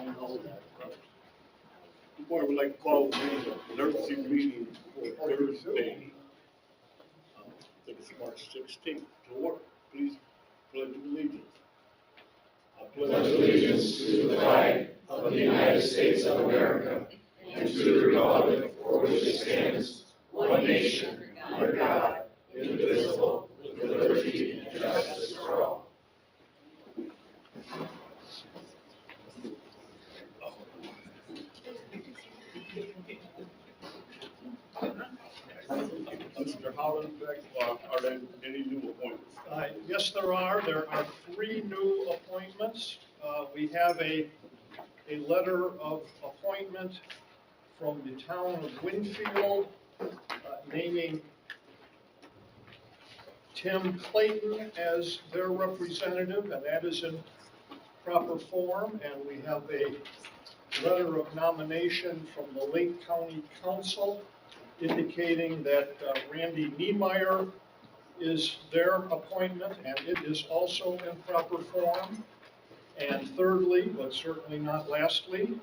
The board would like to call the emergency meeting for Thursday, I think it's March 16th, to order. Please pledge allegiance. I Pledge allegiance to the flag of the United States of America and to the republic for which it stands, one nation, under God, indivisible, with liberty and justice for all. Mr. Hollenbeck, are there any new appointments? Yes, there are. There are 3 new appointments. We have a letter of appointment from the town of Winfield naming Tim Clayton as their representative, and that is in proper form. And we have a letter of nomination from the Lake County Council indicating that Randy Niemeyer is their appointment, and it is also in proper form. And thirdly, but certainly not lastly,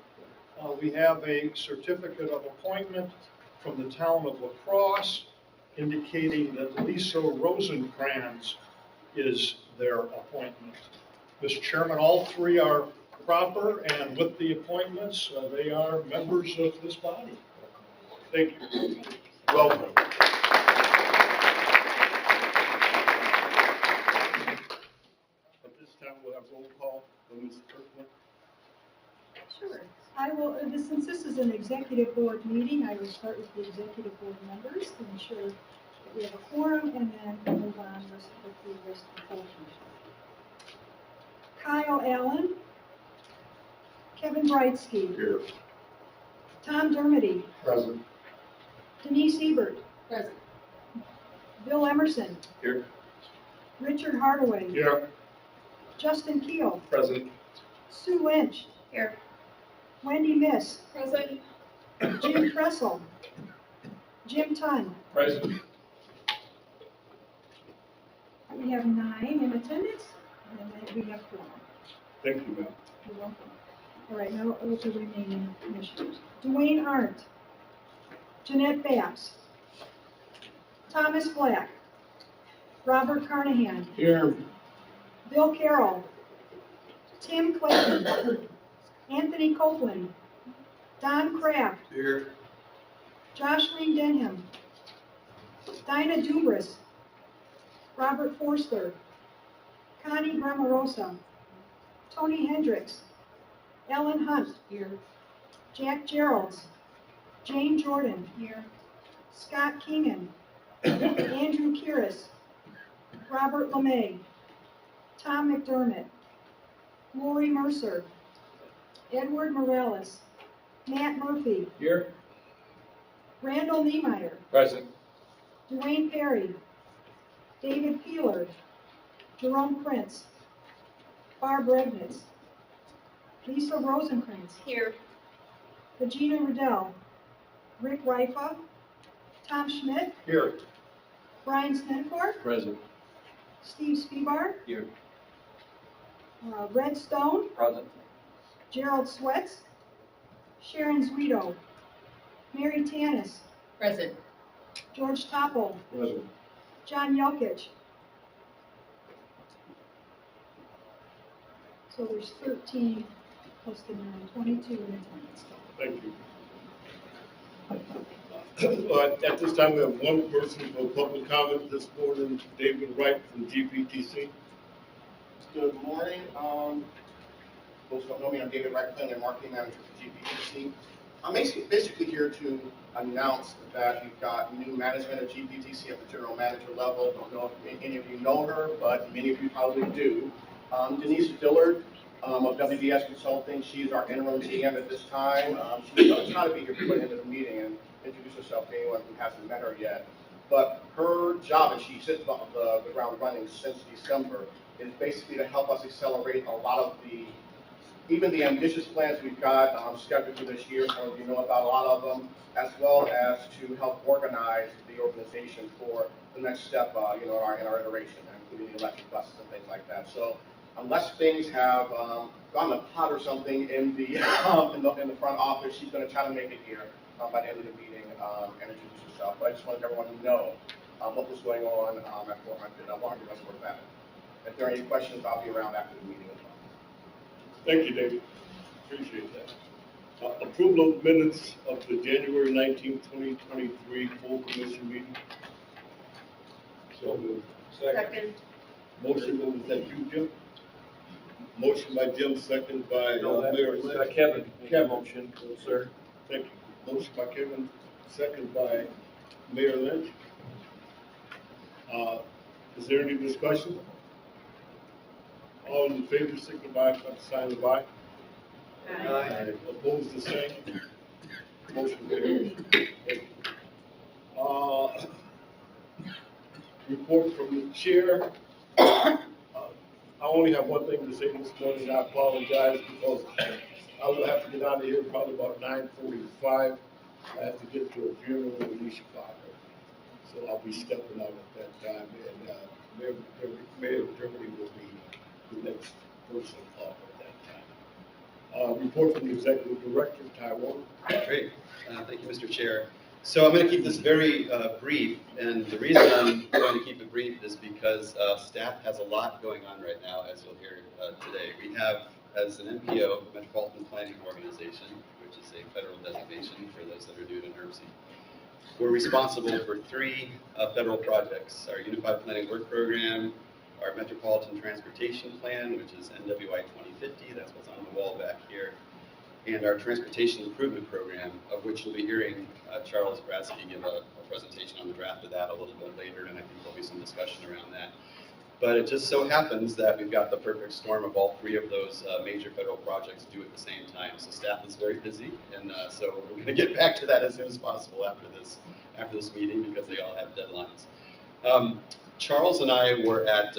we have a certificate of appointment from the town of La Crosse indicating that Lisa Rosenkrantz is their appointment. Mr. Chairman, all 3 are proper, and with the appointments, they are members of this body. Thank you. Welcome. At this time, we'll have roll call from Ms. Kirkland. Sure. I will, since this is an executive board meeting, I will start with the executive board members to ensure that we have a quorum, and then move on with the rest of the motion. Kyle Allen. Kevin Brightsky. Here. Tom Dermody. Present. Denise Ebert. Present. Bill Emerson. Here. Richard Hardaway. Here. Justin Keel. Present. Sue Lynch. Here. Wendy Miss. Present. Jim Kressel. Jim Tunn. Present. We have 9 in attendance, and then we have 4. Thank you, ma'am. You're welcome. All right, now with the remaining commissioners. Dwayne Arndt. Jeanette Bass. Thomas Black. Robert Carnahan. Here. Bill Carroll. Tim Clayton. Anthony Copeland. Don Kraft. Here. Jocelyn Denham. Dinah Dubris. Robert Forster. Connie Grammarosa. Tony Hendricks. Ellen Hunt. Here. Jack Geralds. Jane Jordan. Here. Scott Keenan. Andrew Kiris. Robert LeMay. Tom McDermott. Lori Mercer. Edward Morales. Matt Murphy. Here. Randall Niemeyer. Present. Dwayne Perry. David Peeler. Jerome Prince. Barb Regnitz. Lisa Rosenkrantz. Here. Regina Riddell. Rick Rifa. Tom Schmidt. Here. Brian Stenford. Present. Steve Spibar. Here. Red Stone. Present. Gerald Swets. Sharon Zuido. Mary Tanis. Present. George Topol. Present. John Yelkich. So there's 13 plus the 9, 22 in attendance. Thank you. At this time, we have one person for public comment this morning, David Wright from GPTC. Good morning. Those who don't know me, I'm David Wright, Planning and Marketing Manager for GPTC. I'm basically here to announce that we've got new management at GPTC at the general manager level. I don't know if any of you know her, but many of you probably do. Denise Dillard of WBS Consulting, she's our interim GM at this time. She's going to try to be here before the end of the meeting and introduce herself to anyone who hasn't met her yet. But her job, and she sits off the ground running since December, is basically to help us accelerate a lot of even the ambitious plans we've got scheduled for this year. Some of you know about a lot of them, as well as to help organize the organization for the next step, in our iteration, including the election buses and things like that. So unless things have gotten a pot or something in the, in the front office. She's gonna try to make it here, by the end of the meeting, and introduce herself. But I just wanted everyone to know, what was going on, at 100 West Fourth Avenue. If there are any questions, I'll be around after the meeting as well. Thank you, David. Appreciate that. Approval of minutes of the January 19th, 2023 full commission meeting. So moved. Second. Motion moved, is that you, Jim? Motion by Jim, second by Mayor Lynch. Kevin. Kevin. Motion, sir. Thank you. Motion by Kevin, second by Mayor Lynch. Is there any discussion? All in favor, signify by the sign of aye. Aye. Opposed, the same. Motion carries. Thank you. Report from the chair. I only have one thing to say this morning. I apologize because I will have to get out of here probably about 9:45. I have to get to a funeral in East Chicago. So I'll be stepping out at that time, and Mayor Germany will be the next person off at that time. Report from the Executive Director, Tyrone. Great. Thank you, Mr. Chair. So I'm going to keep this very brief, and the reason I'm going to keep it brief is because staff has a lot going on right now, as you'll hear today. We have, as an MPO, Metropolitan Planning Organization, which is a federal designation for those that are new to NERC. We're responsible for 3 federal projects: our Unified Planning Work Program, our Metropolitan Transportation Plan, which is NWI 2050, that's what's on the wall back here, and our Transportation Improvement Program, of which you'll be hearing Charles Bradsky give a presentation on the draft of that a little bit later, and I think there'll be some discussion around that. But it just so happens that we've got the perfect storm of all 3 of those major federal projects due at the same time. So staff is very busy, and so we're going to get back to that as soon as possible after this meeting, because they all have deadlines. Charles and I were at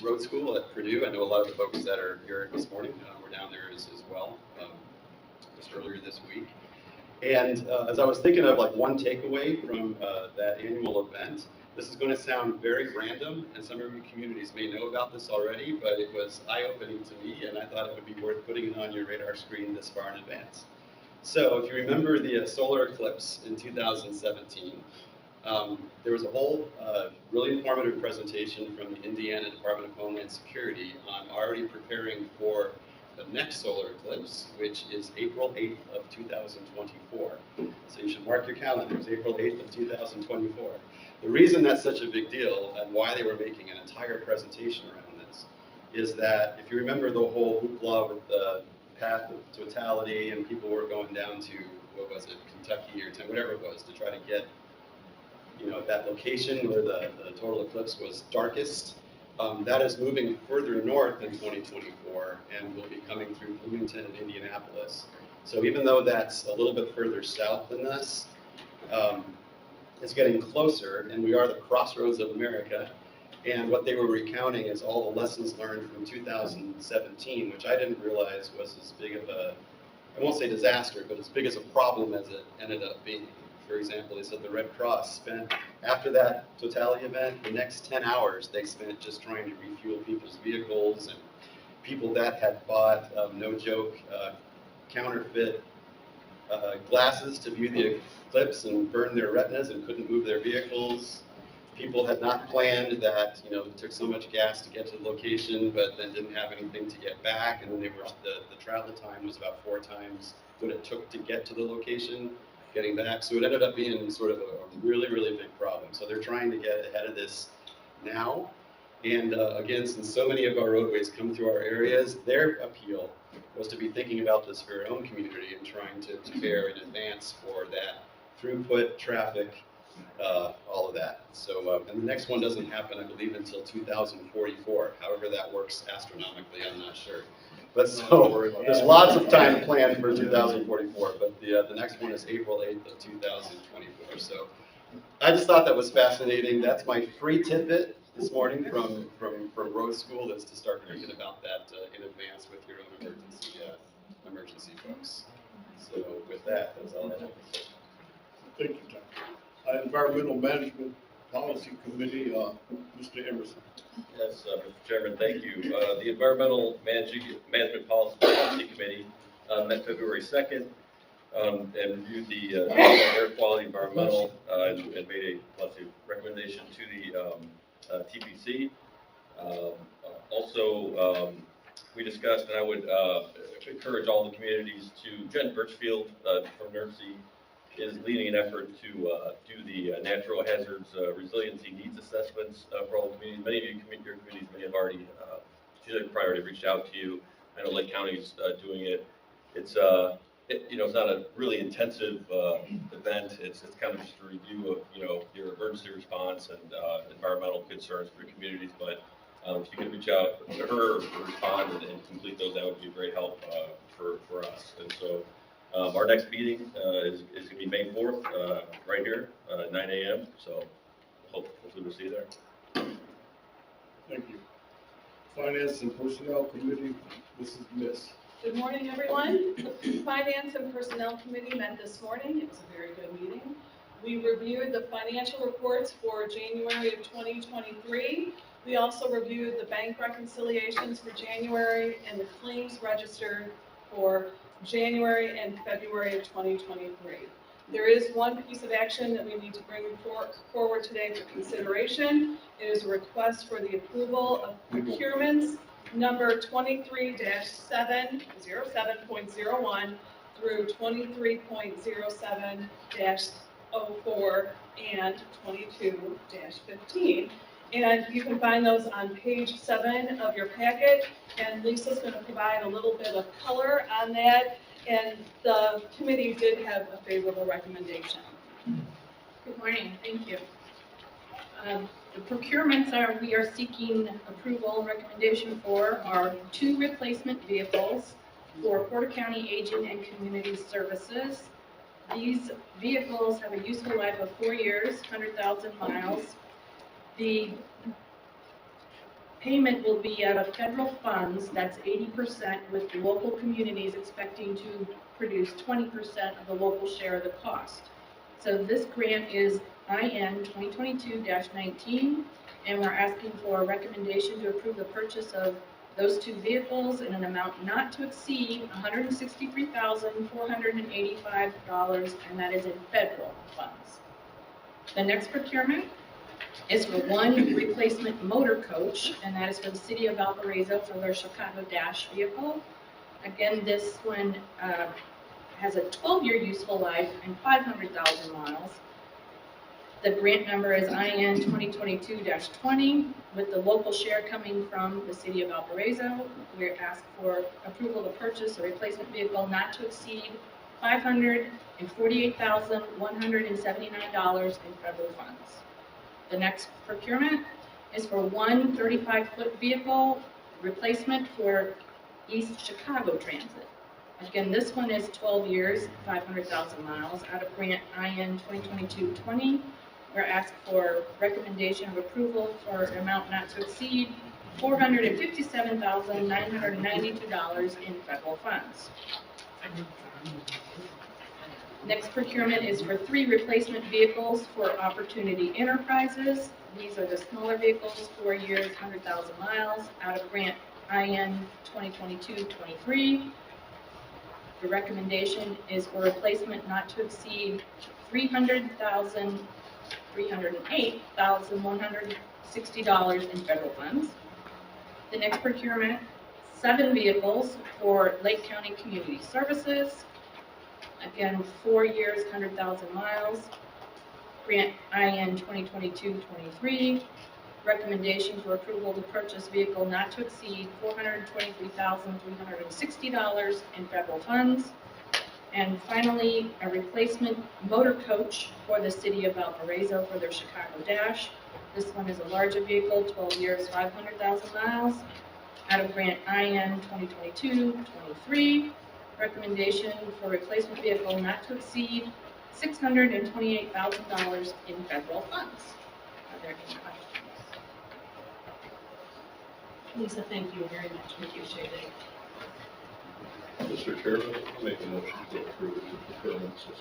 road school at Purdue. I know a lot of the folks that are here this morning were down there as well, just earlier this week. And as I was thinking of like one takeaway from that annual event, this is going to sound very random, and some of your communities may know about this already, but it was eye-opening to me, and I thought it would be worth putting it on your radar screen this far in advance. So if you remember the solar eclipse in 2017, there was a whole really informative presentation from the Indiana Department of Homeland Security on already preparing for the next solar eclipse, which is April 8th of 2024. So you should mark your calendars, April 8th of 2024. The reason that's such a big deal and why they were making an entire presentation around this is that if you remember the whole hoopla with the path of totality and people were going down to, what was it, Kentucky or whatever it was, to try to get, you know, that location where the total eclipse was darkest, that is moving further north in 2024 and will be coming through Bloomington and Indianapolis. So even though that's a little bit further south than this, it's getting closer, and we are the crossroads of America. And what they were recounting is all the lessons learned from 2017, which I didn't realize was as big of a, I won't say disaster, but as big as a problem as it ended up being. For example, they said the Red Cross spent, after that totality event, the next 10 hours they spent just trying to refuel people's vehicles, and people that had bought, no joke, counterfeit glasses to view the eclipse and burned their retinas and couldn't move their vehicles. People had not planned that, you know, it took so much gas to get to the location, but then didn't have anything to get back, and then they were, the travel time was about 4 times what it took to get to the location, getting back. So it ended up being sort of a really, really big problem. So they're trying to get ahead of this now. And again, since so many of our roadways come through our areas, their appeal was to be thinking about this for our own community and trying to prepare in advance for that throughput, traffic, all of that. So, and the next one doesn't happen, I believe, until 2044. However that works astronomically, I'm not sure. But so, there's lots of time planned for 2044, but the next one is April 8th of 2024. So, I just thought that was fascinating. That's my free tidbit this morning from road school, is to start thinking about that in advance with your own emergency folks. So with that, that's all I have to say. Thank you, John. Environmental Management Policy Committee, Mr. Emerson. Yes, Mr. Chairman, thank you. The Environmental Management Policy Committee met February 2nd and reviewed the air quality environmental and made a recommendation to the TPC. Also, we discussed, and I would encourage all the communities to, Jen Birchfield from NERC is leading an effort to do the natural hazards resiliency needs assessments for all the communities. Many of your communities may have already, she's probably reached out to you. I know Lake County's doing it. It's it's not a really intensive event. It's kind of just a review of your emergency response and environmental concerns for your communities. But if you could reach out to her or respond and complete those, that would be a great help for us. And so our next meeting is going to be May 4th, right here, 9 a.m. So hopefully we'll see you there. Thank you. Finance and Personnel Committee, Mrs. Miss. Good morning, everyone. The Finance and Personnel Committee met this morning. It was a very good meeting. We reviewed the financial reports for January of 2023. We also reviewed the bank reconciliations for January and the claims register for January and February of 2023. There is one piece of action that we need to bring forward today for consideration. It is a request for the approval of procurements number 23-707.01 through 23.07-04 and 22-15. And you can find those on page 7 of your packet. And Lisa's going to provide a little bit of color on that. And the committee did have a favorable recommendation. Good morning. Thank you. The procurements we are seeking approval and recommendation for are 2 replacement vehicles for Porter County Aging and Community Services. These vehicles have a useful life of 4 years, 100,000 miles. The payment will be out of federal funds, that's 80%, with the local communities expecting to produce 20% of the local share of the cost. So this grant is IN 2022-19, and we're asking for a recommendation to approve the purchase of those 2 vehicles in an amount not to exceed $163,485, and that is in federal funds. The next procurement is for 1 replacement motor coach, and that is for the city of Valparaiso for their Chicago Dash vehicle. Again, this one has a 12-year useful life and 500,000 miles. The grant number is IN 2022-20, with the local share coming from the city of Valparaiso. We're asked for approval to purchase a replacement vehicle not to exceed $548,179 in federal funds. The next procurement is for 1 35-foot vehicle replacement for East Chicago Transit. Again, this one is 12 years, 500,000 miles, out of grant IN 2022-20. We're asked for recommendation of approval for an amount not to exceed $457,992 in federal funds. Next procurement is for 3 replacement vehicles for Opportunity Enterprises. These are the smaller vehicles, 4 years, 100,000 miles, out of grant IN 2022-23. The recommendation is for replacement not to exceed $308,160 in federal funds. The next procurement, 7 vehicles for Lake County Community Services. Again, 4 years, 100,000 miles. Grant IN 2022-23. Recommendation for approval to purchase vehicle not to exceed $423,360 in federal funds. And finally, a replacement motor coach for the city of Valparaiso for their Chicago Dash. This one is a larger vehicle, 12 years, 500,000 miles. Out of grant IN 2022-23. Recommendation for replacement vehicle not to exceed $628,000 in federal funds. Are there any questions? Lisa, thank you very much. We appreciate it. Mr. Chairman, I'll make a motion to approve the procurements as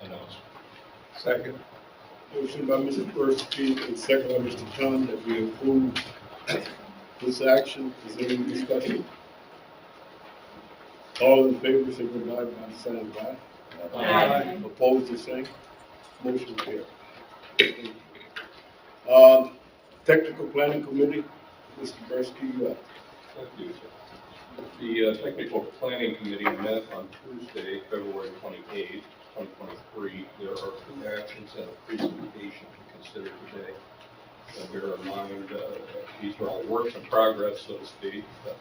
announced. Second. Motion by Mr. Burstein and second by Mr. Khan that we approve this action. Is there any discussion? All in favor, signify by saying aye. Aye. Opposed, the same. Motion carried. Technical Planning Committee, Mr. Bursky, Thank you, sir. The Technical Planning Committee met on Tuesday, February 28th, 2023. There are two actions and a presentation to consider today. And bear in mind, these are all works in progress, so to speak, but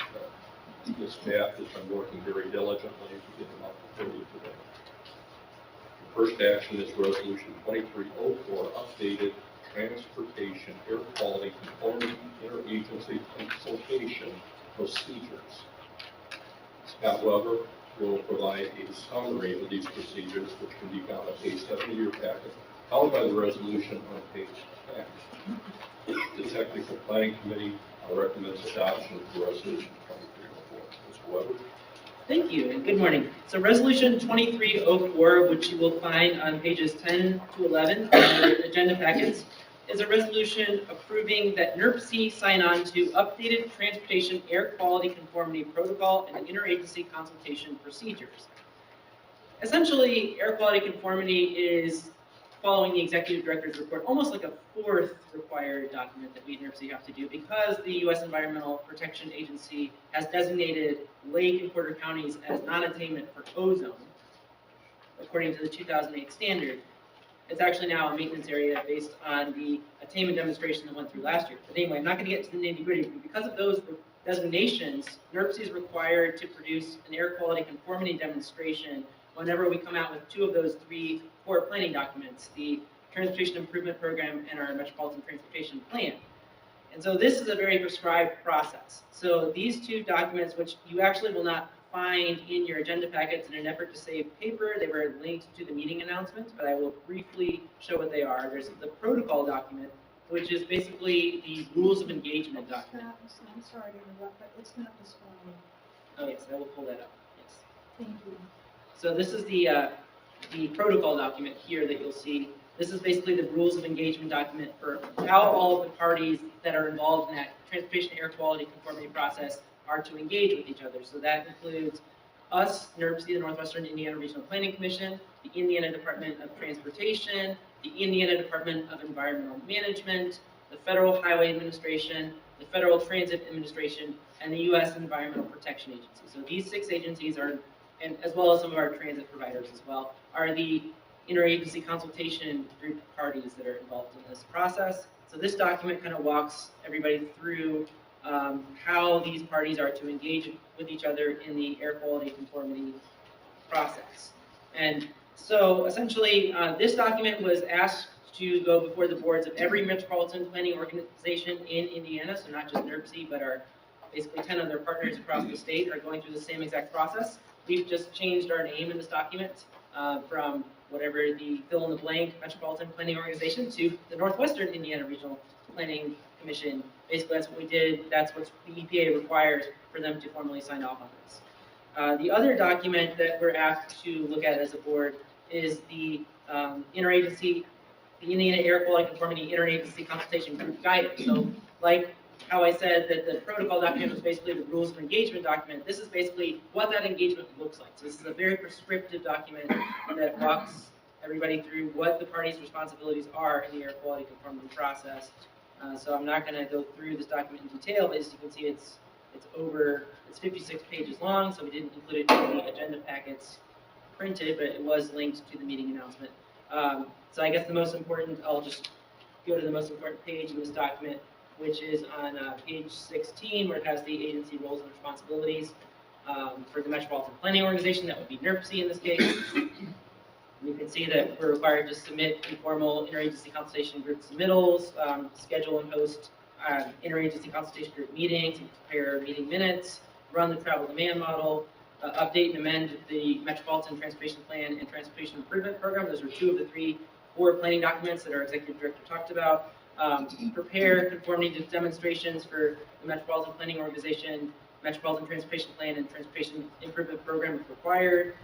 the staff has been working very diligently to get them up before you today. The first action is Resolution 2304, updated transportation air quality conformity interagency consultation procedures. Scott Weber will provide a summary of these procedures, which can be found on page 70 of your packet, followed by the resolution on page 10. The Technical Planning Committee recommends adoption of Resolution 2304. Mr. Weber. Thank you, and good morning. So Resolution 2304, which you will find on pages 10 to 11 of your agenda packets, is a resolution approving that NERC sign on to updated transportation air quality conformity protocol and interagency consultation procedures. Essentially, air quality conformity is following the executive director's report, almost like a fourth required document that we at NERC have to do because the U.S. Environmental Protection Agency has designated Lake and Porter counties as non-attainment for ozone, according to the 2008 standard. It's actually now a maintenance area based on the attainment demonstration that went through last year. But anyway, I'm not going to get to the nitty-gritty. Because of those designations, NERC is required to produce an air quality conformity demonstration whenever we come out with two of those three core planning documents, the Transportation Improvement Program and our Metropolitan Transportation Plan. And so this is a very prescribed process. So these two documents, which you actually will not find in your agenda packets in an effort to save paper, they were linked to the meeting announcement, but I will briefly show what they are. There's the protocol document, which is basically the rules of engagement document. I'm sorry to interrupt, but it's not displaying. Oh yes, I will pull that up, yes. Thank you. So this is the protocol document here that you'll see. This is basically the rules of engagement document for how all of the parties that are involved in that transportation air quality conformity process are to engage with each other. So that includes us, NERC, the Northwestern Indiana Regional Planning Commission, the Indiana Department of Transportation, the Indiana Department of Environmental Management, the Federal Highway Administration, the Federal Transit Administration, and the U.S. Environmental Protection Agency. So these six agencies are, and as well as some of our transit providers as well, are the interagency consultation group parties that are involved in this process. So this document kind of walks everybody through how these parties are to engage with each other in the air quality conformity process. And so essentially, this document was asked to go before the boards of every metropolitan planning organization in Indiana, so not just NERC, but our basically 10 other partners across the state are going through the same exact process. We've just changed our name in this document from whatever the fill-in-the-blank Metropolitan Planning Organization to the Northwestern Indiana Regional Planning Commission. Basically, that's what we did. That's what the EPA requires for them to formally sign off on this. The other document that we're asked to look at as a board is the interagency, the Indiana Air Quality Conformity Interagency Consultation Group Guidance. So, like how I said that the protocol document was basically the rules of engagement document, this is basically what that engagement looks like. So this is a very prescriptive document that walks everybody through what the parties' responsibilities are in the air quality conformity process. So I'm not going to go through this document in detail, but as you can see, it's 56 pages long, so we didn't include it in the agenda packets printed, but it was linked to the meeting announcement. So I guess the most important, I'll just go to the most important page in this document, which is on page 16, where it has the agency roles and responsibilities for the Metropolitan Planning Organization. That would be NERC in this case. You can see that we're required to submit informal interagency consultation group submittals, schedule and host interagency consultation group meetings, prepare meeting minutes, run the travel demand model, update and amend the Metropolitan Transportation Plan and Transportation Improvement Program. Those are two of the three core planning documents that our executive director talked about. Prepare conformity demonstrations for the Metropolitan Planning Organization, Metropolitan Transportation Plan, and Transportation Improvement Program if required.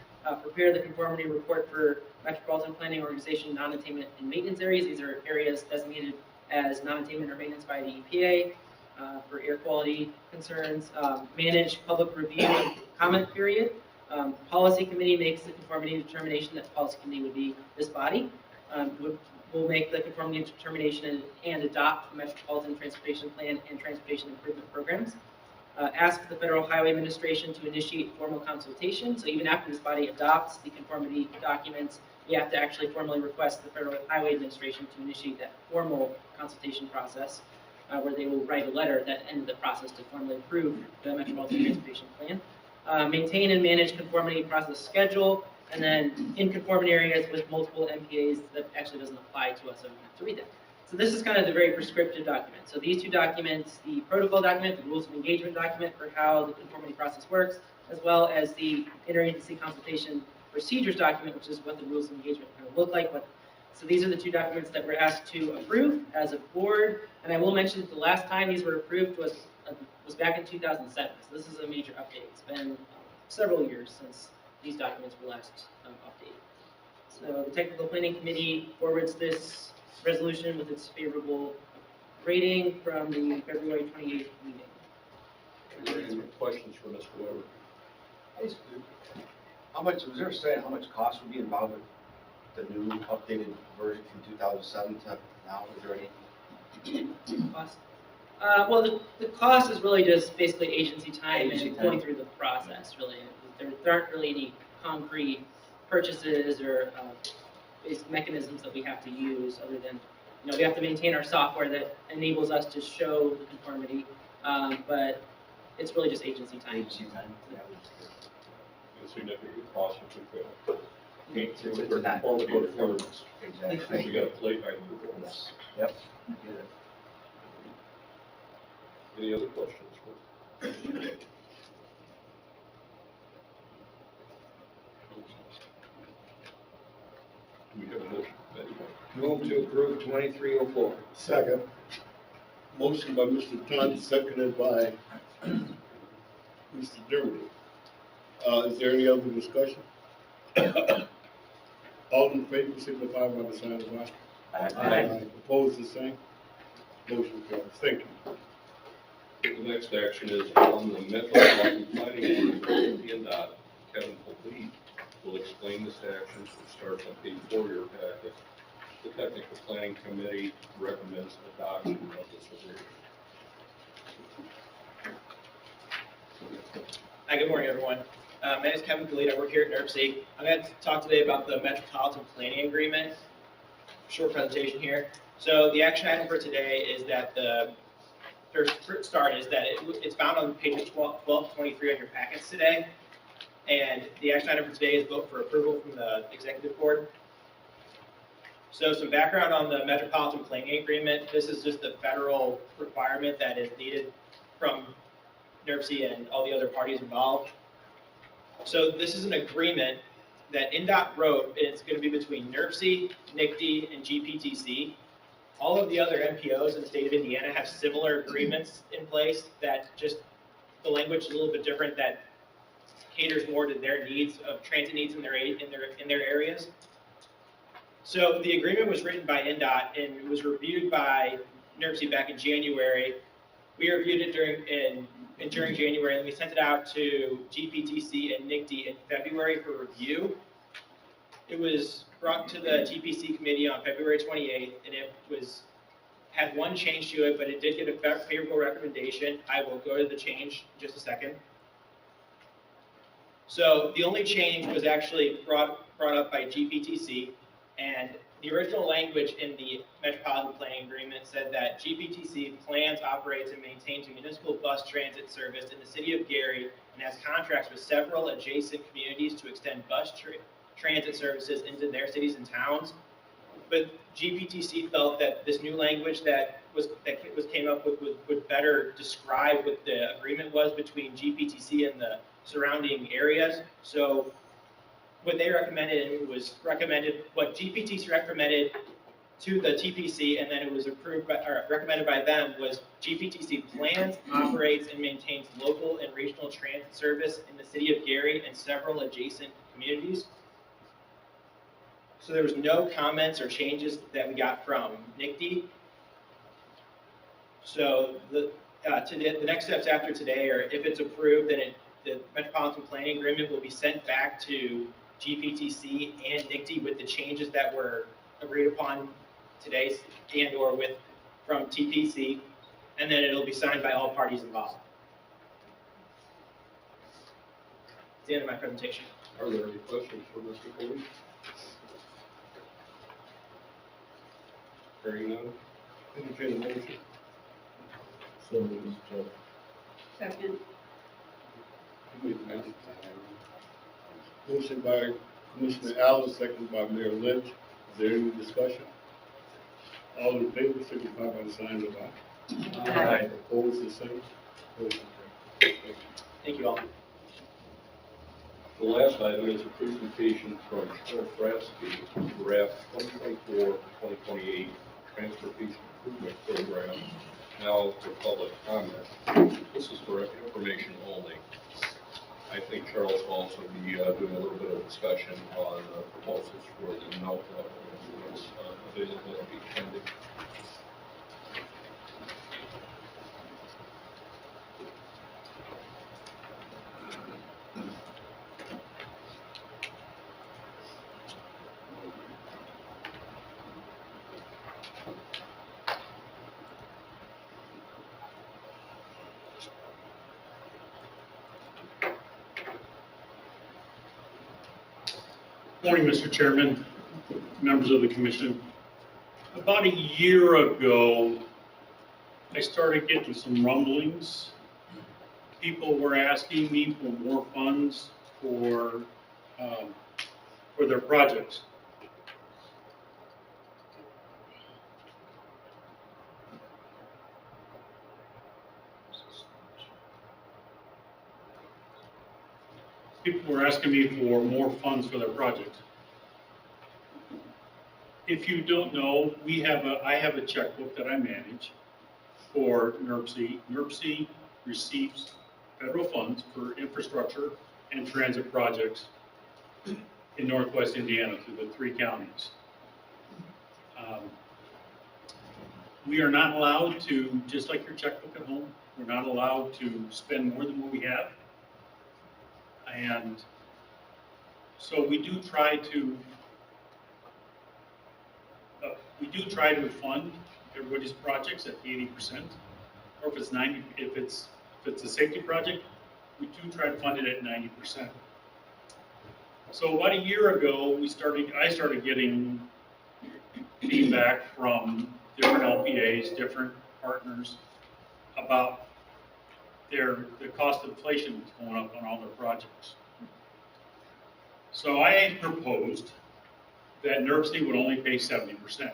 Prepare the conformity report for Metropolitan Planning Organization non-attainment and maintenance areas. These are areas designated as non-attainment or maintenance by the EPA. for air quality concerns, manage public review and comment period. Policy committee makes the conformity determination. That policy committee would be this body. Will make the conformity determination and adopt the Metropolitan Transportation Plan and Transportation Improvement Programs. Ask the Federal Highway Administration to initiate formal consultation. So even after this body adopts the conformity documents, we have to actually formally request the Federal Highway Administration to initiate that formal consultation process, where they will write a letter that ends the process to formally approve the Metropolitan Transportation Plan. Maintain and manage conformity process schedule, and then in conforming areas with multiple MPAs that actually doesn't apply to us, so we have to read that. So this is kind of the very prescriptive document. So these two documents, the protocol document, the rules of engagement document for how the conformity process works, as well as the interagency consultation procedures document, which is what the rules of engagement kind of look like. So these are the two documents that we're asked to approve as a board. And I will mention that the last time these were approved was back in 2007. So this is a major update. It's been several years since these documents were last updated. So the Technical Planning Committee forwards this resolution with its favorable rating from the February 28th meeting. Are there any questions for Mr. Weber? How much, was there a say how much cost would be involved with the new updated version from 2007 to now? Is there any? Cost? Well, the cost is really just basically agency time Agency and time. going through the process, really. There aren't really any concrete purchases or basic mechanisms that we have to use other than, we have to maintain our software that enables us to show the conformity, but it's really just agency time. Agency time? Yeah. A significant cost if we fail. Okay, so It's we're not- conforming to requirements. Exactly. We got to play by the rules. Yep. Any other questions? Do we have a motion? Move to approve 2304. Second. Motion by Mr. Todd, seconded by Mr. Dirty. Is there any other discussion? All in favor, signify by the sign of aye. Aye. Opposed, the same. Motion carries. Thank you. The next action is on the Metropolitan Planning Board, PNDOT. Kevin Polite will explain this action, which starts on page 4 of your packet. The Technical Planning Committee recommends adoption of this agreement. Hi, good morning, everyone. My name is Kevin Polite. I work here at NERC. I'm going to talk today about the Metropolitan Planning Agreement. Short presentation here. So the action item for today is that it's found on pages 12 to 23 on your packets today. And the action item for today is vote for approval from the executive board. So some background on the Metropolitan Planning Agreement. This is just the federal requirement that is needed from NERC and all the other parties involved. So this is an agreement that NDOT wrote, and it's going to be between NERC, NICD, and GPTC. All of the other MPOs in the state of Indiana have similar agreements in place that just the language is a little bit different, that caters more to their needs of transit needs in their areas. So the agreement was written by NDOT and it was reviewed by NERC back in January. We reviewed it during January, and we sent it out to GPTC and NICD in February for review. It was brought to the GPC committee on February 28th, and it had one change to it, but it did get a favorable recommendation. I will go to the change in just a second. So the only change was actually brought up by GPTC, and the original language in the Metropolitan Planning Agreement said that GPTC plans, operates, and maintains a municipal bus transit service in the city of Gary and has contracts with several adjacent communities to extend bus transit services into their cities and towns. But GPTC felt that this new language that came up with would better describe what the agreement was between GPTC and the surrounding areas. So what they recommended what GPTC recommended to the TPC, and then it was recommended by them, was GPTC plans, operates, and maintains local and regional transit service in the city of Gary and several adjacent communities. So there was no comments or changes that we got from NICD. So the next steps after today are, if it's approved, then the Metropolitan Planning Agreement will be sent back to GPTC and NICTE with the changes that were agreed upon today and/or from TPC, and then it'll be signed by all parties involved. That's the end of my presentation. Are there any questions for Mr. Foley? Hearing none, entertain a motion. So, Mr. Chair. Second. Motion by Commissioner Allen, second by Mayor Lynch. Is there any discussion? All in favor, signify by the sign of aye. Aye. Opposed, the same. Motion carries. Thank you. Thank you all. The last item is a presentation from Cheryl Frasky, draft 2024-2028 Transportation Improvement Program, now for public comment. This is for information only. I think Charles will also be doing a little bit of discussion on proposals for the NOFA availability pending. Morning, Mr. Chairman, members of the commission. About a year ago, I started getting some rumblings. People were asking me for more funds for their projects. People were asking me for more funds for their projects. If you don't know, I have a checkbook that I manage for NERC. NERC receives federal funds for infrastructure and transit projects in Northwest Indiana through the 3 counties. We are not allowed to, just like your checkbook at home, we're not allowed to spend more than what we have. And so we do try to fund everybody's projects at the 80%, or if it's 90, if it's a safety project, we do try to fund it at 90%. So about a year ago, I started getting feedback from different LPAs, different partners about the cost of inflation that's going up on all their projects. So I proposed that NERC would only pay 70%.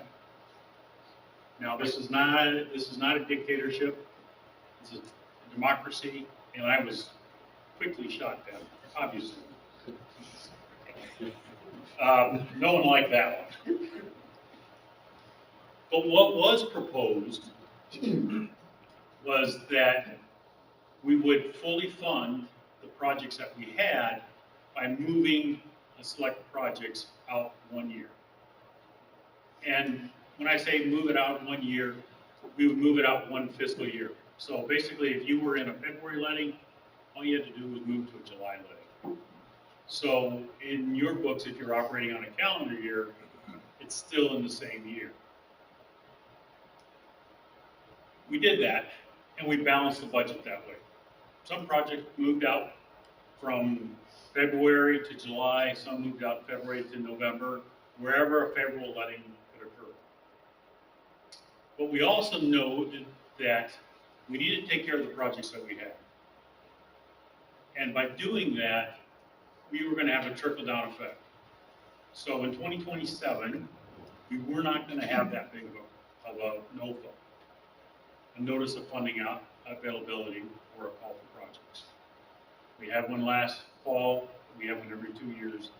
Now, this is not a dictatorship. It's a democracy, and I was quickly shot down, obviously. No one liked that one. But what was proposed was that we would fully fund the projects that we had by moving the select projects out 1 year. And when I say move it out 1 year, we would move it out 1 fiscal year. So basically, if you were in a February letting, all you had to do was move to a July letting. So in your books, if you're operating on a calendar year, it's still in the same year. We did that, and we balanced the budget that way. Some projects moved out from February to July, some moved out February to November, wherever a favorable letting could occur. But we also noted that we needed to take care of the projects that we had. And by doing that, we were going to have a trickle-down effect. So in 2027, we were not going to have that big of a NOFA, a notice of funding out availability or a call for projects. We had one last fall, we have one every 2 years.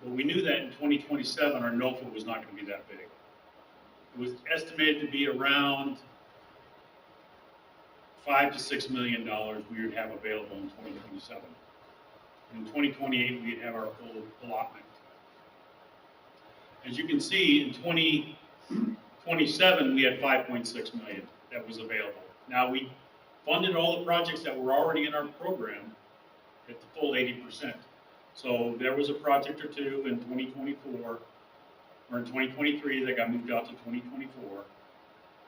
But we knew that in 2027, our NOFA was not going to be that big. It was estimated to be around $5 to $6 million we would have available in 2027. In 2028, we'd have our full allotment. As you can see, in 2027, we had $5.6 million that was available. Now, we funded all the projects that were already in our program at the full 80%. So there was a project or two in 2024, or in 2023 that got moved out to 2024.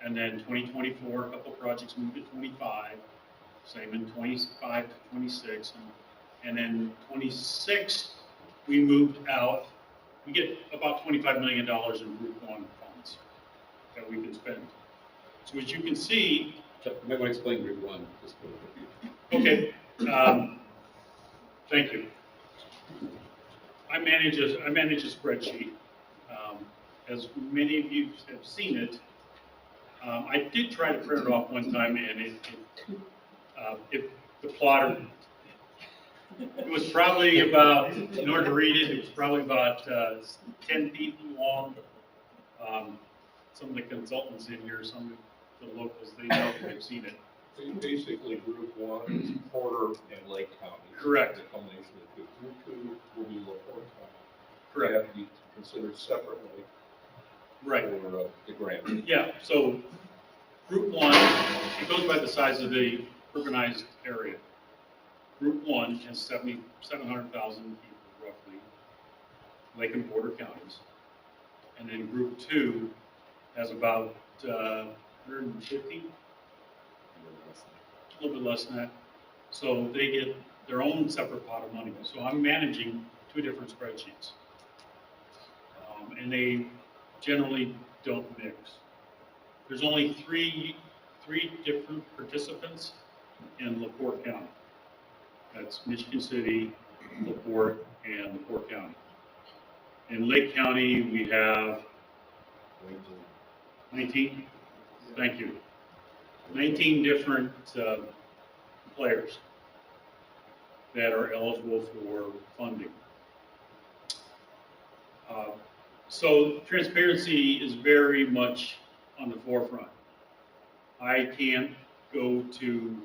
And then 2024, a couple projects moved to 25, same in 25 to 26. And then 26, we moved out, we get about $25 million in Group 1 funds that we can spend. So as you can see, You might want to explain Group 1. Just okay, thank you. I manage a spreadsheet. As many of you have seen it, I did try to print it off one time, and the plotter, it was probably about, in order to read it, it was probably about 10 feet long. Some of the consultants in here, some of the locals, they know, they've seen it. Basically, Group 1 is Porter and Lake County. Correct. The combination of the two. Group 2 will be LaPorte County. Correct. They have to be considered separately. Right. For the grant. Yeah, so Group 1, it goes by the size of the urbanized area. Group 1 has 700,000 people roughly, Lake and Porter counties. And then Group 2 has about 150, a little bit less than that. So they get their own separate pot of money. So I'm managing two different spreadsheets. And they generally don't mix. There's only three different participants in LaPorte County. That's Michigan City, LaPorte, and LaPorte County. In Lake County, we have 19. Thank you. 19 different players that are eligible for funding. So transparency is very much on the forefront. I can't go to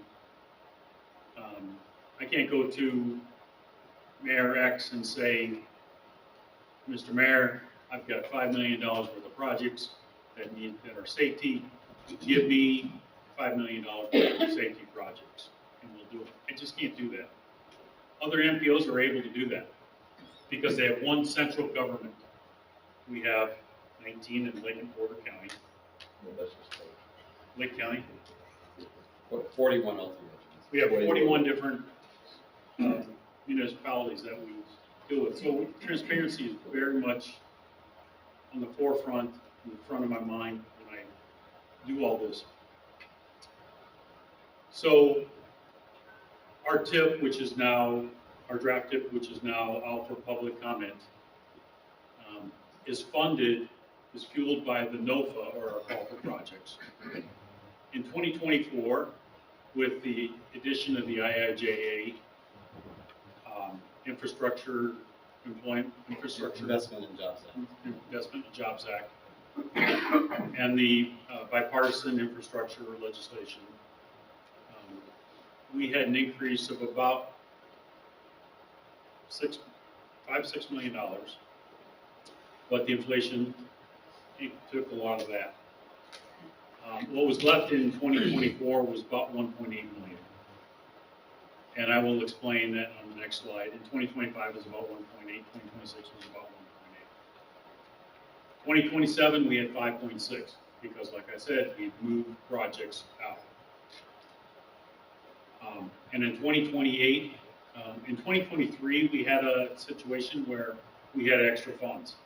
Mayor X and say, Mr. Mayor, I've got $5 million worth of projects that are safety. Give me $5 million worth of safety projects, and we'll do it. I just can't do that. Other MPOs are able to do that because they have one central government. We have 19 in Lake and Porter County. Lake County. 41 ultimately. We have 41 different municipalities that we deal with. So transparency is very much on the forefront, in the front of my mind when I do all this. So our tip, which is now, our draft tip, which is now out for public comment, is fueled by the NOFA, or our call for projects. In 2024, with the addition of the IIJA, Investment and Jobs Act. Investment and Jobs Act, and the bipartisan infrastructure legislation, we had an increase of about $5-6 million, but the inflation took a lot of that. What was left in 2024 was about 1.8 million. And I will explain that on the next slide. In 2025 was about 1.8, 2026 was about 1.8. 2027 we had 5.6 because, like I said, we moved projects out. And in 2028, in 2023 we had a situation where we had extra funds.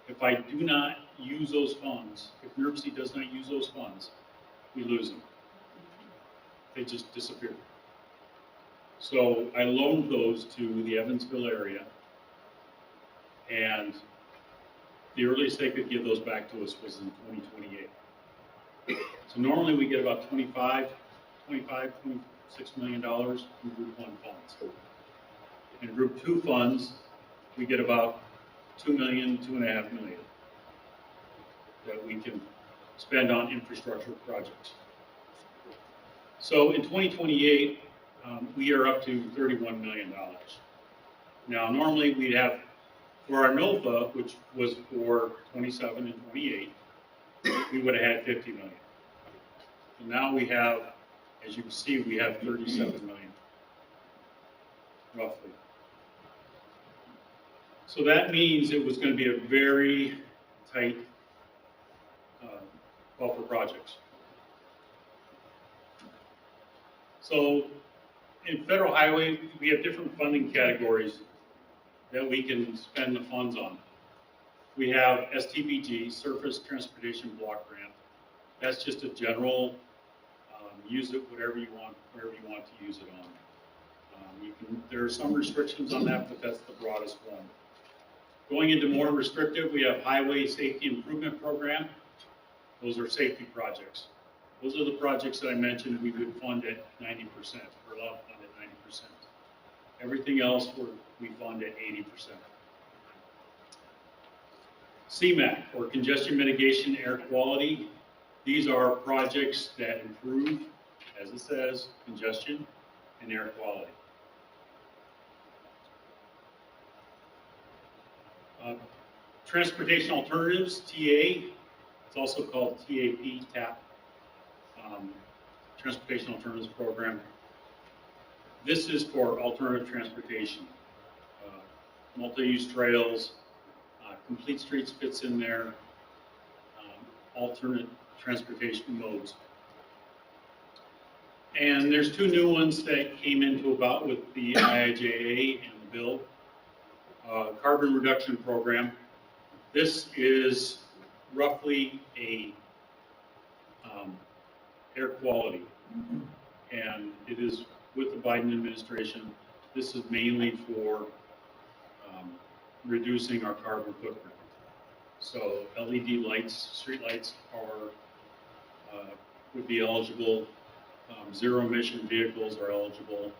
If I do not use those funds, if NERC does not use those funds, we lose them. They just disappear. So I loaned those to the Evansville area, and the earliest they could give those back to us was in 2028. So normally we get about $26 million in Group 1 funds. In Group 2 funds, we get about $2 million, $2.5 million that we can spend on infrastructure projects. So in 2028, we are up to $31 million. Now, normally we have, for our NOFA, which was for 27 and 28, we would have had $50 million. So now we have, as you can see, we have 37 million, roughly. So that means it was going to be a very tight buffer projects. So in federal highway, we have different funding categories that we can spend the funds on. We have STBG, Surface Transportation Block Grant. That's just a general, use it whatever you want to use it on. There are some restrictions on that, but that's the broadest one. Going into more restrictive, we have Highway Safety Improvement Program. Those are safety projects. Those are the projects that I mentioned we would fund at 90%, or allow to fund at 90%. Everything else we fund at 80%. CMAQ, or Congestion Mitigation Air Quality. These are projects that improve, as it says, congestion and air quality. Transportation Alternatives, TA, it's also called TAP, Transportation Alternatives Program. This is for alternative transportation, multi-use trails, complete streets fits in there, alternate transportation modes. And there's two new ones that came into about with the IIJA and the bill. Carbon reduction program. This is roughly a air quality, and it is with the Biden administration. This is mainly for reducing our carbon footprint. So LED lights, street lights would be eligible. Zero emission vehicles are eligible.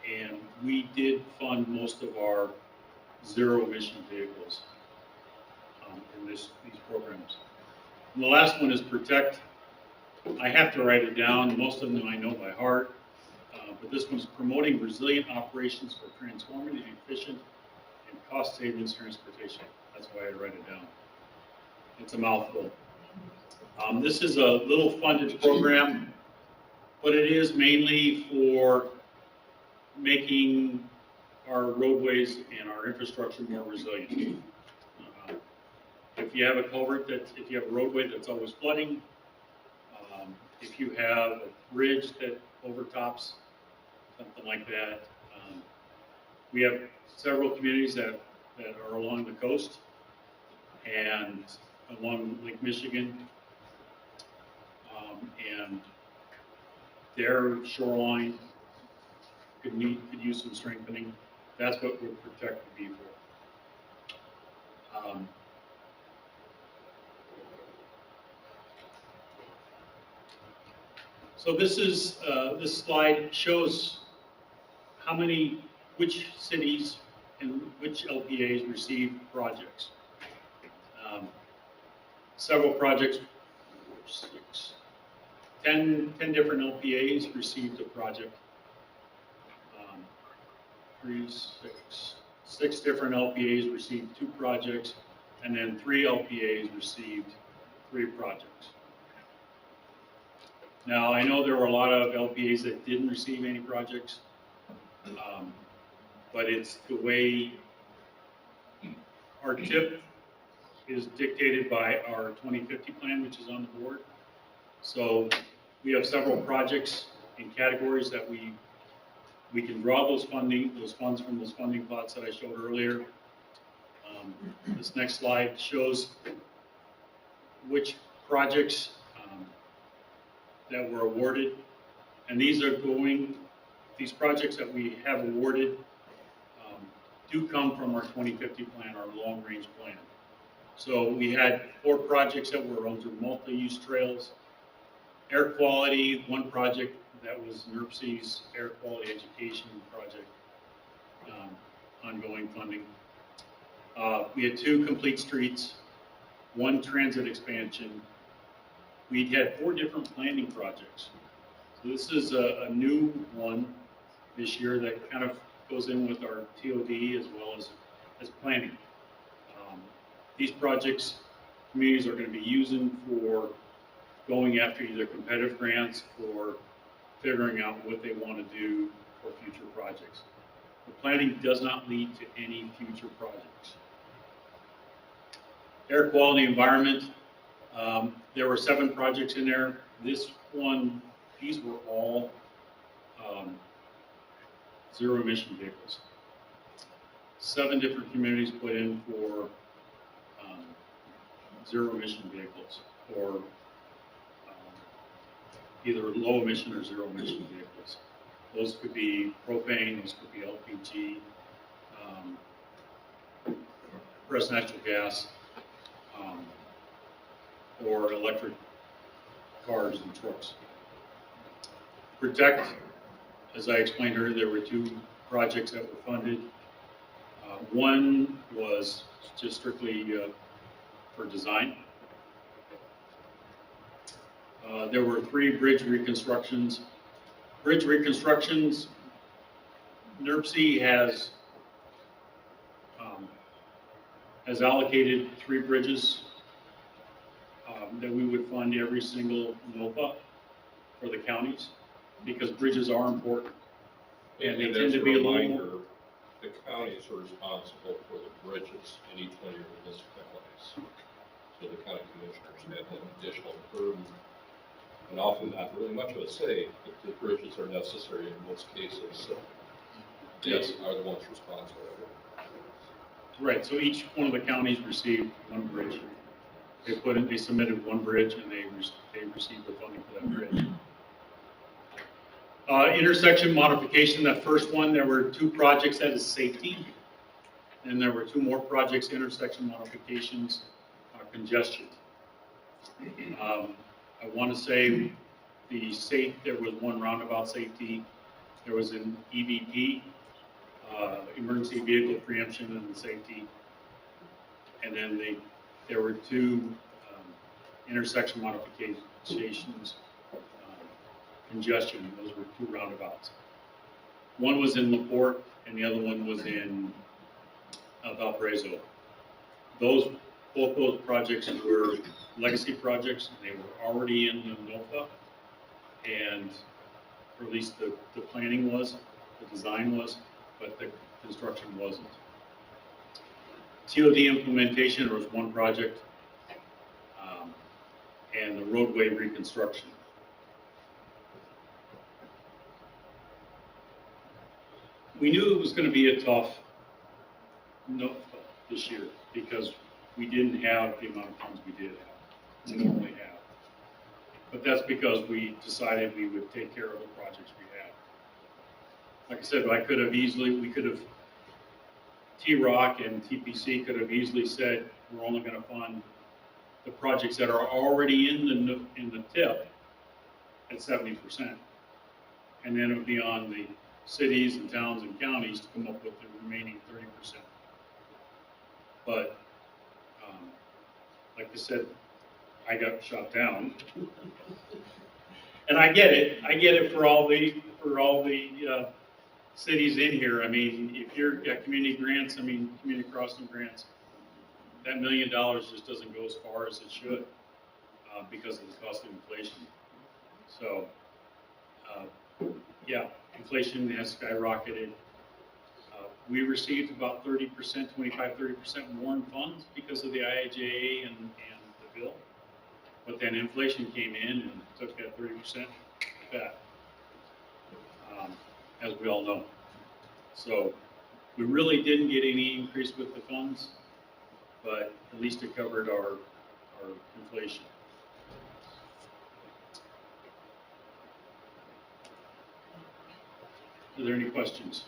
And we did fund most of our zero emission vehicles in these programs. And the last one is Protect. I have to write it down. Most of them I know by heart. But this one's promoting resilient operations for transformative, efficient, and cost savings transportation. That's why I write it down. It's a mouthful. This is a little funded program, but it is mainly for making our roadways and our infrastructure more resilient. If you have a culvert if you have a roadway that's always flooding, if you have a bridge that overtops, something like that. We have several communities that are along the coast and along Lake Michigan, and their shoreline could use some strengthening. That's what would Protect would be for. So this slide shows which cities and which LPAs received projects. Several projects, 10 different LPAs received a project. 6 different LPAs received 2 projects, and then 3 LPAs received 3 projects. Now, I know there were a lot of LPAs that didn't receive any projects, but it's the way our TIP is dictated by our 2050 plan, which is on the board. So we have several projects in categories that we can draw those funds from those funding plots that I showed earlier. This next slide shows which projects that were awarded, and these projects that we have awarded do come from our 2050 plan, our long-range plan. So we had 4 projects that were under multi-use trails, air quality, 1 project that was NERC's air quality education project, ongoing funding. We had 2 complete streets, 1 transit expansion. We had 4 different planning projects. So this is a new one this year that kind of goes in with our TOD as well as planning. These projects, communities are going to be using for going after either competitive grants or figuring out what they want to do for future projects. The planning does not lead to any future projects. Air quality environment, there were 7 projects in there. This one, these were all zero emission vehicles. 7 different communities put in for zero emission vehicles, or either low emission or zero emission vehicles. Those could be propane, those could be LPG, compressed natural gas, or electric cars and trucks. Protect, as I explained earlier, there were 2 projects that were funded. One was just strictly for design. There were 3 bridge reconstructions. Bridge reconstructions, NERC has allocated 3 bridges that we would fund every single NOFA for the counties, because bridges are important. And they tend to be a little more. The counties are responsible for the bridges in each one of your municipalities. So the county commissioners have an additional burden, and often not really much of a say, but the bridges are necessary in most cases, so they are the ones responsible for it. Right, so each one of the counties received 1 bridge. They submitted 1 bridge, and they received the funding for that bridge. Intersection modification, that first one, there were 2 projects that is safety, and there were 2 more projects, intersection modifications, congestion. I want to say there was 1 roundabout safety, there was an EVP, emergency vehicle preemption and safety, and then there were 2 intersection modifications, congestion. Those were 2 roundabouts. One was in LaPorte, and the other one was in Valparaiso. Both those projects were legacy projects, and they were already in the NOFA, and or at least the planning was, the design was, but the construction wasn't. TOD implementation, there was 1 project, and the roadway reconstruction. We knew it was going to be a tough NOFA this year because we didn't have the amount of funds we did have, we normally have. But that's because we decided we would take care of the projects we had. Like I said, we could have, T-Rock and TPC could have easily said, we're only going to fund the projects that are already in the TIP at 70%. And then it would be on the cities and towns and counties to come up with the remaining 30%. But, like I said, I got shot down. And I get it for all the cities in here. I mean, if you're got community grants, community crossing grants, that $1 million just doesn't go as far as it should because of the cost of inflation. So, yeah, inflation has skyrocketed. We received about 30%, 25-30% more in funds because of the IIJA and the bill. But then inflation came in and took that 30% back, as we all know. So we really didn't get any increase with the funds, but at least it covered our inflation. Are there any questions?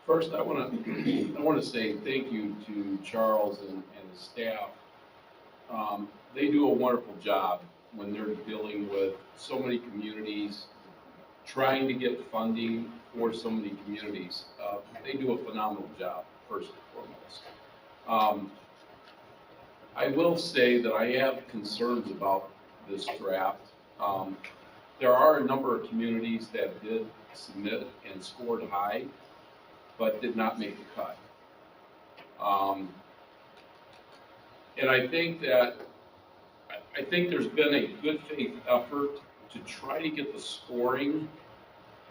First, I want to say thank you to Charles and his staff. They do a wonderful job when they're dealing with so many communities, trying to get funding for so many communities. They do a phenomenal job, first and foremost. I will say that I have concerns about this draft. There are a number of communities that did submit and scored high, but did not make the cut. And I think there's been a good faith effort to try to get the scoring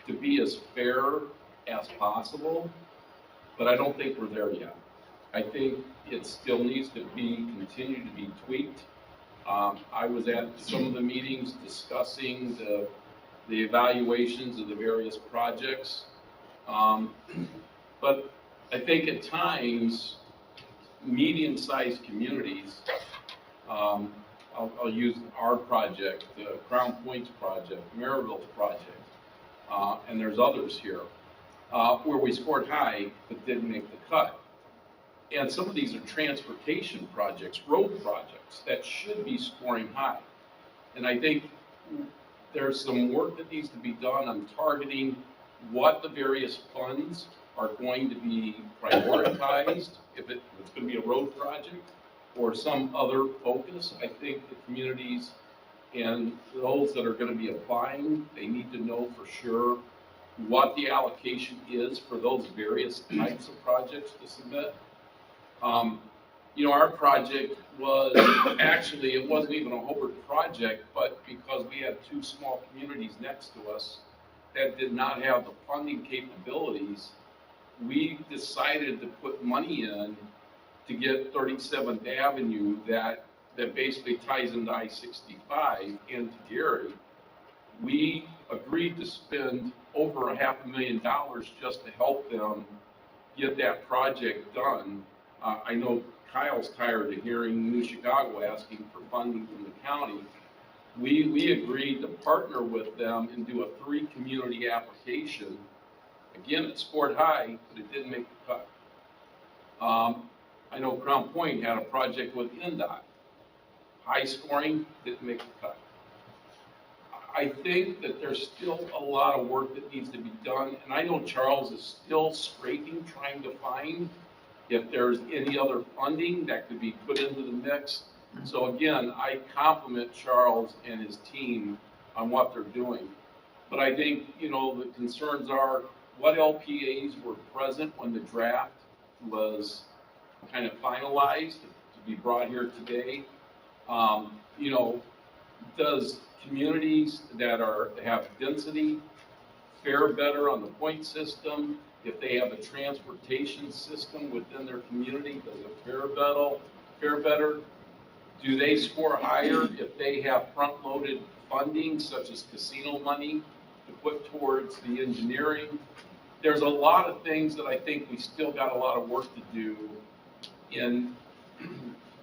to be as fair as possible, but I don't think we're there yet. I think it still needs to continue to be tweaked. I was at some of the meetings discussing the evaluations of the various projects. But I think at times, medium-sized communities, I'll use our project, the Crown Points project, Maryville's project, and there's others here, where we scored high but didn't make the cut. And some of these are transportation projects, road projects, that should be scoring high. And I think there's some work that needs to be done on targeting what the various funds are going to be prioritized, if it's going to be a road project or some other focus. I think the communities and those that are going to be applying, they need to know for sure what the allocation is for those various types of projects to submit. Our project was, actually, it wasn't even a Hobart project, but because we had two small communities next to us that did not have the funding capabilities, we decided to put money in to get 37th Avenue that basically ties into I-65 into Gary. We agreed to spend over $500,000 just to help them get that project done. I know Kyle's tired of hearing New Chicago asking for funding from the county. We agreed to partner with them and do a 3-community application. Again, it scored high, but it didn't make the cut. I know Crown Point had a project with NDOT. High scoring, didn't make the cut. I think that there's still a lot of work that needs to be done, and I know Charles is still scraping, trying to find if there's any other funding that could be put into the mix. So again, I compliment Charles and his team on what they're doing. But I think, the concerns are what LPAs were present when the draft was kind of finalized to be brought here today. Does communities that have density fare better on the point system? If they have a transportation system within their community, does it fare better? Do they score higher if they have front-loaded funding, such as casino money, to put towards the engineering? There's a lot of things that I think we still got a lot of work to do in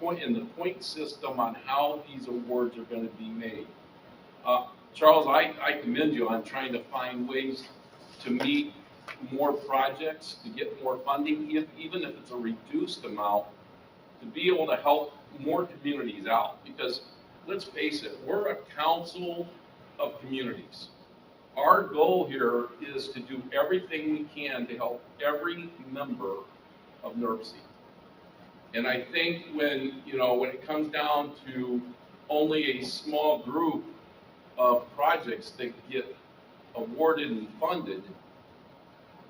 the point system on how these awards are going to be made. Charles, I commend you on trying to find ways to meet more projects, to get more funding, even if it's a reduced amount, to be able to help more communities out. Because let's face it, we're a council of communities. Our goal here is to do everything we can to help every member of NERC. And I think when it comes down to only a small group of projects that get awarded and funded,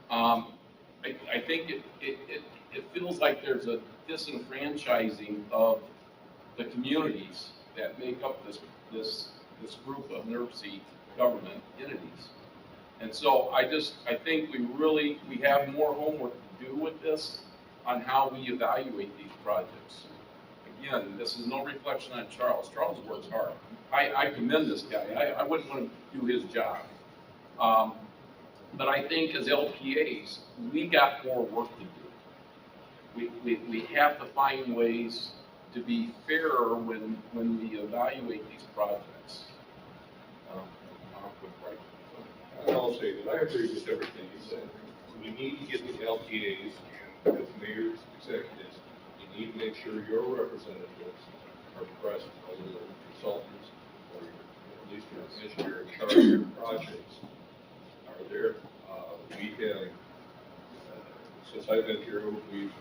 I think it feels like there's a disenfranchising of the communities that make up this group of NERC government entities. And so I think we have more homework to do with this on how we evaluate these projects. Again, this is no reflection on Charles. Charles works hard. I commend this guy. I wouldn't want to do his job. But I think as LPAs, we got more work to do. We have to find ways to be fairer when we evaluate these projects. I'll say that I agree with everything you said. We need to get the LPAs and as mayor's executives, you need to make sure your representatives are present, whether they're consultants or at least your engineer in charge of your projects are there. We have, since I've been here, we've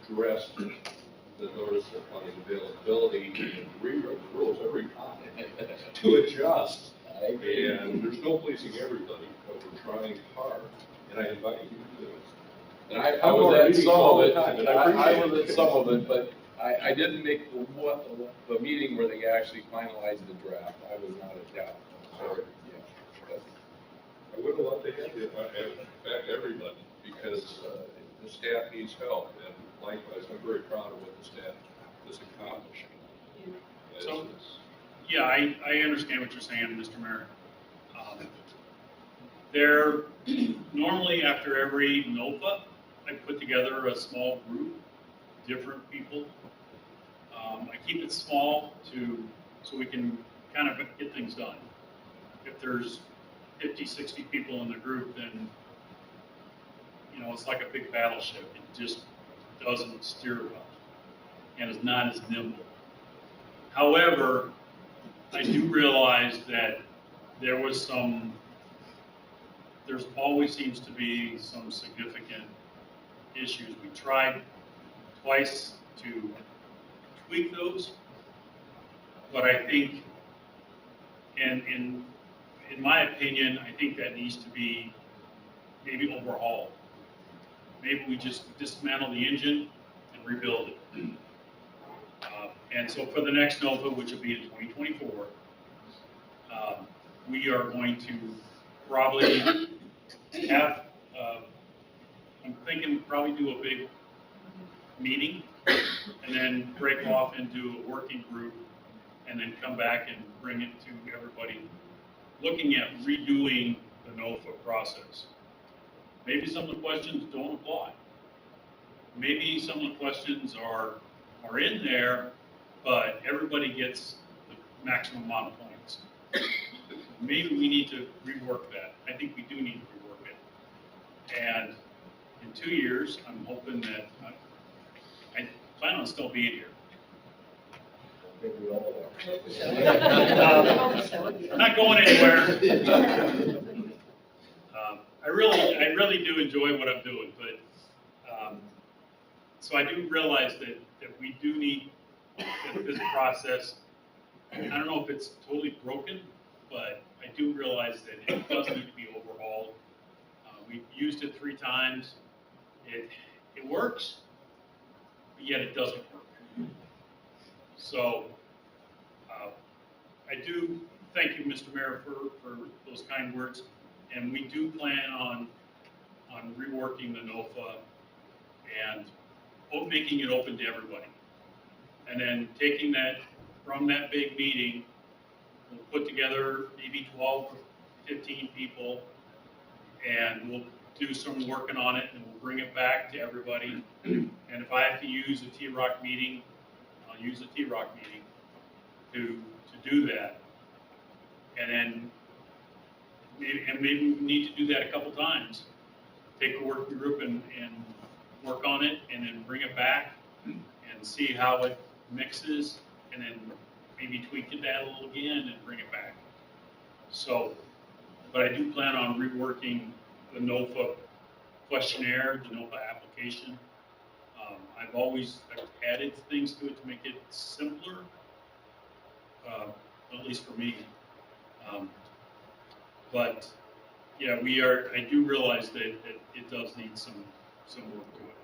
addressed the notice of funding availability and rewrite the rules every time to adjust. And there's no pleasing everybody, but we're trying hard, and I invite you to do it. And I was at some of it, but I didn't make the meeting where they actually finalized the draft. I was not at that. So, yeah. I would have loved to have you, in fact, everybody, because the staff needs help, and likewise, I'm very proud of what the staff is accomplishing. So, yeah, I understand what you're saying, Mr. Mayor. There, normally after every NOFA, I put together a small group, different people. I keep it small so we can kind of get things done. If there's 50, 60 people in the group, then, it's like a big battleship. It just doesn't steer well and is not as nimble. However, I do realize that there's always seems to be some significant issues. We tried twice to tweak those, but I think, and in my opinion, I think that needs to be maybe overhauled. Maybe we just dismantle the engine and rebuild it. And so for the next NOFA, which will be in 2024, we are going to probably have, I'm thinking probably do a big meeting and then break off into a working group and then come back and bring it to everybody, looking at redoing the NOFA process. Maybe some of the questions don't apply. Maybe some of the questions are in there, but everybody gets the maximum amount of points. Maybe we need to rework that. I think we do need to rework it. And in 2 years, I'm hoping that, I plan on still being here. I'm not going anywhere. I really do enjoy what I'm doing, but, so I do realize that we do need this process. I don't know if it's totally broken, but I do realize that it does need to be overhauled. We've used it 3 times. It works, but yet it doesn't work. So I do thank you, Mr. Mayor, for those kind words. And we do plan on reworking the NOFA and making it open to everybody. And then taking that from that big meeting, we'll put together maybe 12 or 15 people, and we'll do some working on it, and we'll bring it back to everybody. And if I have to use a T-Rock meeting, I'll use a T-Rock meeting to do that. And then maybe we need to do that a couple times. Take a working group and work on it, and then bring it back and see how it mixes, and then maybe tweak that a little again and bring it back. So, but I do plan on reworking the NOFA questionnaire, the NOFA application. I've always added things to it to make it simpler, at least for me. But yeah, I do realize that it does need some work to it,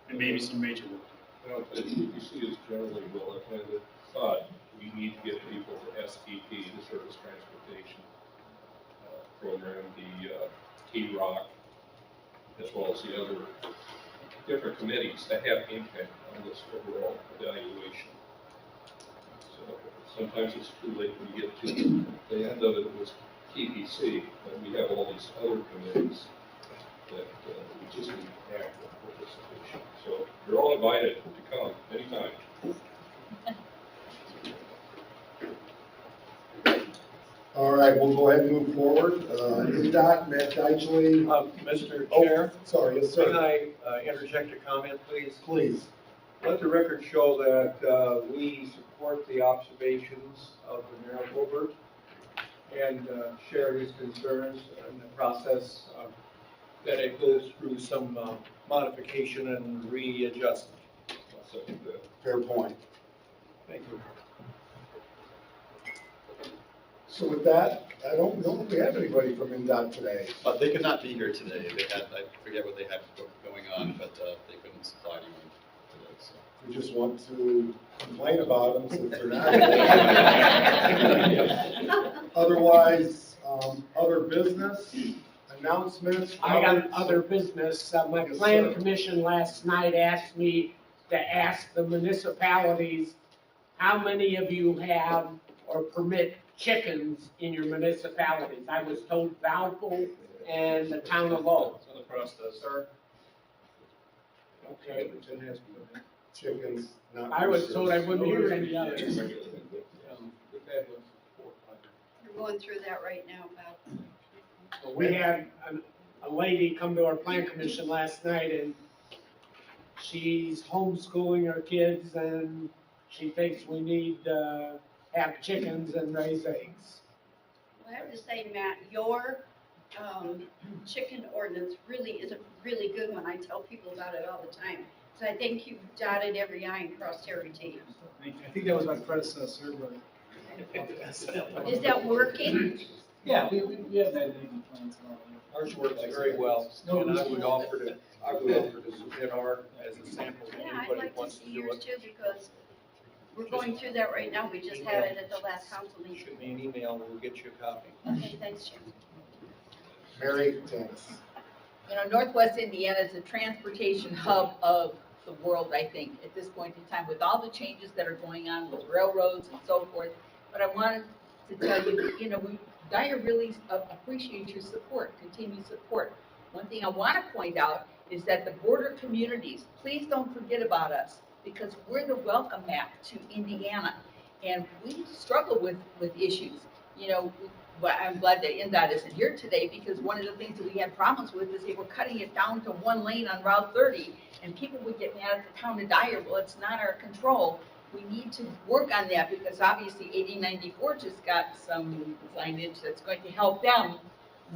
and maybe some major work to it. Well, the UPC is generally well attended, but we need to get people to STP, the Service Transportation Program, the T-Rock, as well as the other different committees that have impact on this overall evaluation. So sometimes it's too late when you get to the end of it with TPC, but we have all these other committees that we just need active participation. So you're all invited to come anytime. All right, we'll go ahead and move forward. INDOT, Matt Deitchley. Mr. Chair? Sorry, yes, sir. Can I interject a comment, please? Please. Let the record show that we support the observations of the Mayor Gilbert and share his concerns in the process that it goes through some modification and readjustment. Fair point. Thank you. So with that, I don't know if we have anybody from INDOT today. They could not be here today. They had, I forget what they had going on, but they couldn't supply anyone today. So. We just want to complain about them since they're not. Otherwise, other business, announcements. I got other business. My Yes, plan sir. commission last night asked me to ask the municipalities, how many of you have or permit chickens in your municipalities? I was told Valpo and the town of Lowell. It's in the process. Sir? Okay. Chickens, not. I was told I wouldn't hear any others. We're going through that right now, Val. We had a lady come to our plan commission last night and she's homeschooling her kids and she thinks we need to have chickens and raise eggs. Well, I have to say, Matt, your chicken ordinance really is a really good one. I tell people about it all the time. So I think you've dotted every I and crossed every T. I think that was my predecessor, but. Is that working? Yeah, we have that in plans. Ours works very well, and I would offer to submit our as a sample to Yeah, I'd anybody like who to wants to see do yours it. too, because we're going through that right now. We just had it at the last council meeting. Shoot me an email, and we'll get you a copy. Okay, thanks, Jim. Mary Dennis. You know, Northwest Indiana is a transportation hub of the world, I think, at this point in time, with all the changes that are going on with railroads and so forth. But I wanted to tell you that, you know, Dyer really appreciates your support, continued support. One thing I want to point out is that the border communities, please don't forget about us, because we're the welcome map to Indiana. And we struggle with issues. You know, but I'm glad that NDOT isn't here today, because one of the things that we had problems with is they were cutting it down to one lane on Route 30, and people would get mad at the town of Dyer. Well, it's not our control. We need to work on that, because obviously 8094 just got some signage that's going to help them.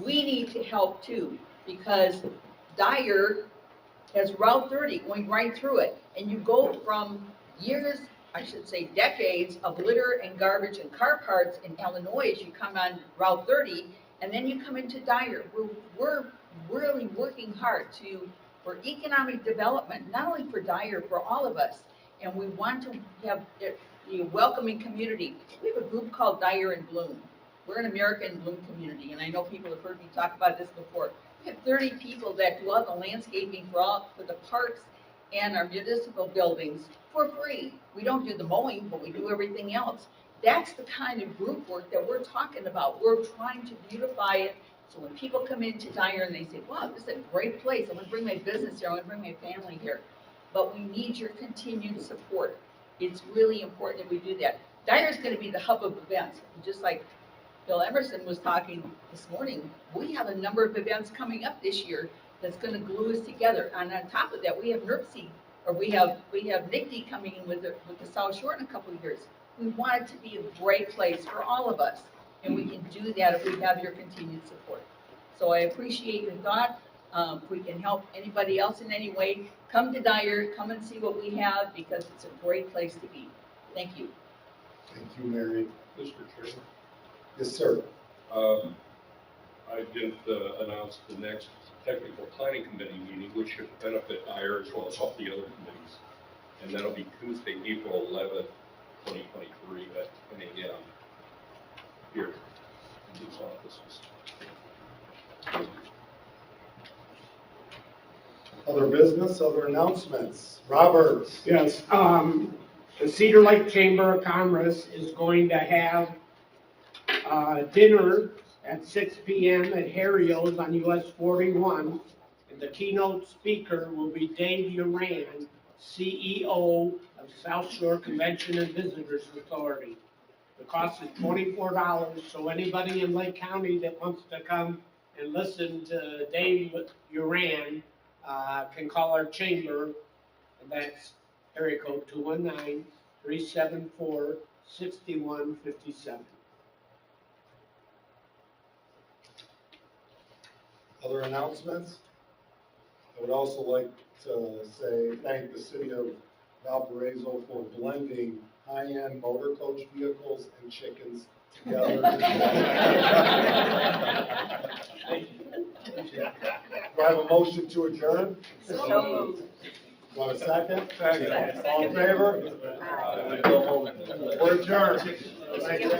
We need to help too, because Dyer has Route 30 going right through it, and you go from years, I should say decades, of litter and garbage and car parts in Illinois as you come on Route 30, and then you come into Dyer. We're really working hard for economic development, not only for Dyer, for all of us. And we want to have a welcoming community. We have a group called Dyer in Bloom. We're an America in Bloom community, and I know people have heard me talk about this before. We have 30 people that do all the landscaping for the parks and our municipal buildings for free. We don't do the mowing, but we do everything else. That's the kind of group work that we're talking about. We're trying to beautify it, so when people come into Dyer and they say, wow, this is a great place, I want to bring my business here, I want to bring my family here. But we need your continued support. It's really important that we do that. Dyer is going to be the hub of events, just like Bill Emerson was talking this morning. We have a number of events coming up this year that's going to glue us together. And on top of that, we have NERC, or we have NICD coming in with the South Shore in a couple of years. We want it to be a great place for all of us, and we can do that if we have your continued support. So I appreciate your thought. If we can help anybody else in any way, come to Dyer, come and see what we have, because it's a great place to be. Thank you. Thank you, Mary. Mr. Chairman. Yes, sir. I didn't announce the next technical planning committee meeting, which should benefit Dyer as well as all the other committees. And that'll be Tuesday, April 11th, 2023 at 10 a.m. here in these offices. Other business, other announcements. Robert. Yes, the Cedar Lake Chamber of Commerce is going to have dinner at 6 p.m. at Harrio's on US 41. And the keynote speaker will be Dave Uran, CEO of South Shore Convention and Visitors Authority. The cost is $24, so anybody in Lake County that wants to come and listen to Dave Uran can call our chamber, and that's area code 219-374-6157. Other announcements? I would also like to thank the city of Valparaiso for blending high-end motor coach vehicles and chickens together. Do I have a motion to adjourn? So moved. Want a second? Second. All in favor? We're adjourned. Thank you.